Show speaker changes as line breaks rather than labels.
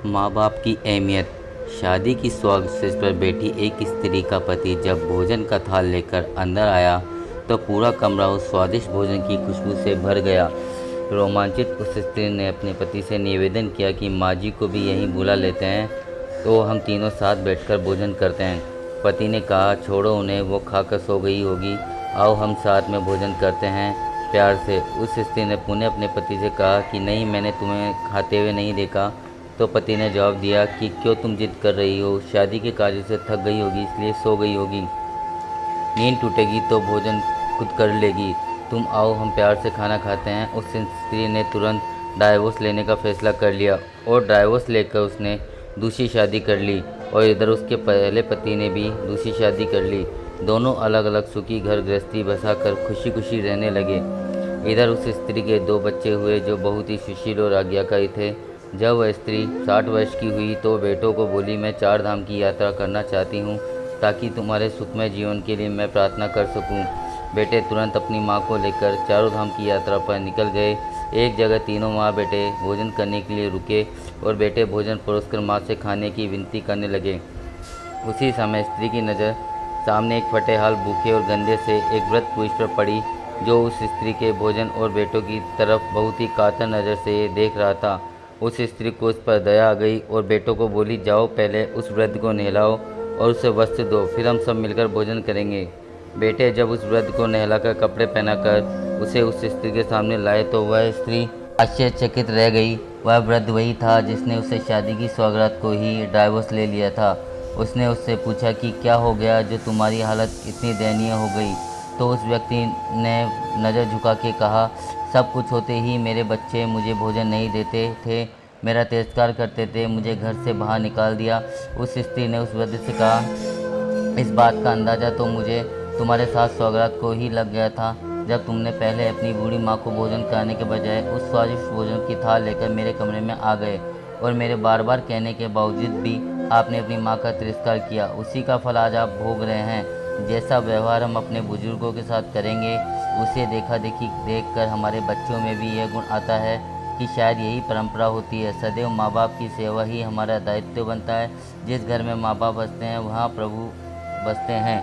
माँ बाप की अहमियत। शादी की स्वागत पर बैठी एक स्त्री का पति जब भोजन का थाल लेकर अंदर आया तो पूरा कमरा उस स्वादिष्ट भोजन की खुशबू से भर गया। रोमांचित उस स्त्री ने अपने पति से निवेदन किया कि माँ जी को भी यहीं बुला लेते हैं तो हम तीनों साथ बैठकर भोजन करते हैं। पति ने कहा, छोड़ो उन्हें, वो खाकर सो गई होगी, आओ हम साथ में भोजन करते हैं प्यार से। उस स्त्री ने पुनः अपने पति से कहा कि नहीं, मैंने तुम्हें खाते हुए नहीं देखा। तो पति ने जवाब दिया कि क्यों तुम जिद कर रही हो, शादी के कार्य से थक गई होगी इसलिए सो गई होगी, नींद टूटेगी तो भोजन खुद कर लेगी, तुम आओ हम प्यार से खाना खाते हैं। उस स्त्री ने तुरंत डाइवोर्स लेने का फैसला कर लिया और डाइवोर्स लेकर उसने दूसरी शादी कर ली और इधर उसके पहले पति ने भी दूसरी शादी कर ली। दोनों अलग अलग सुखी घर गृहस्थी बसाकर खुशी खुशी रहने लगे। इधर उस स्त्री के 2 बच्चे हुए जो बहुत ही सुशील और आज्ञाकारी थे। जब वह स्त्री 60 वर्ष की हुई तो बेटों को बोली, मैं 4 धाम की यात्रा करना चाहती हूँ ताकि तुम्हारे सुखमय जीवन के लिए मैं प्रार्थना कर सकूँ। बेटे तुरंत अपनी माँ को लेकर चारों धाम की यात्रा पर निकल गए। एक जगह तीनों माँ बेटे भोजन करने के लिए रुके और बेटे भोजन परोसकर माँ से खाने की विनती करने लगे। उसी समय स्त्री की नज़र सामने एक फटे हाल, भूखे और गंदे से एक वृद्ध पुरुष पर पड़ी जो उस स्त्री के भोजन और बेटों की तरफ बहुत ही कातर नज़र से देख रहा था। उस स्त्री को उस पर दया आ गई और बेटों को बोली, जाओ पहले उस वृद्ध को नहलाओ और उसे वस्त्र दो, फिर हम सब मिलकर भोजन करेंगे। बेटे जब उस वृद्ध को नहलाकर कपड़े पहनाकर उसे उस स्त्री के सामने लाए तो वह स्त्री आश्चर्यचकित रह गई। वह वृद्ध वही था जिसने उसे शादी की सौगात को ही डाइवोर्स ले लिया था। उसने उससे पूछा कि क्या हो गया जो तुम्हारी हालत इतनी दयनीय हो गई। तो उस व्यक्ति ने नज़र झुका के कहा, सब कुछ होते ही मेरे बच्चे मुझे भोजन नहीं देते थे, मेरा तिरस्कार करते थे, मुझे घर से बाहर निकाल दिया। उस स्त्री ने उस वृद्ध से कहा, इस बात का अंदाज़ा तो मुझे तुम्हारे साथ सौगात को ही लग गया था जब तुमने पहले अपनी बूढ़ी माँ को भोजन कराने के बजाय उस स्वादिष्ट भोजन की थाल लेकर मेरे कमरे में आ गए और मेरे बार बार कहने के बावजूद भी आपने अपनी माँ का तिरस्कार किया। उसी का फल आज आप भोग रहे हैं। जैसा व्यवहार हम अपने बुजुर्गों के साथ करेंगे उसे देखा देखी देख कर हमारे बच्चों में भी यह गुण आता है कि शायद यही परंपरा होती है। सदैव माँ बाप की सेवा ही हमारा दायित्व बनता है। जिस घर में माँ बाप बसते हैं वहाँ प्रभु बसते हैं।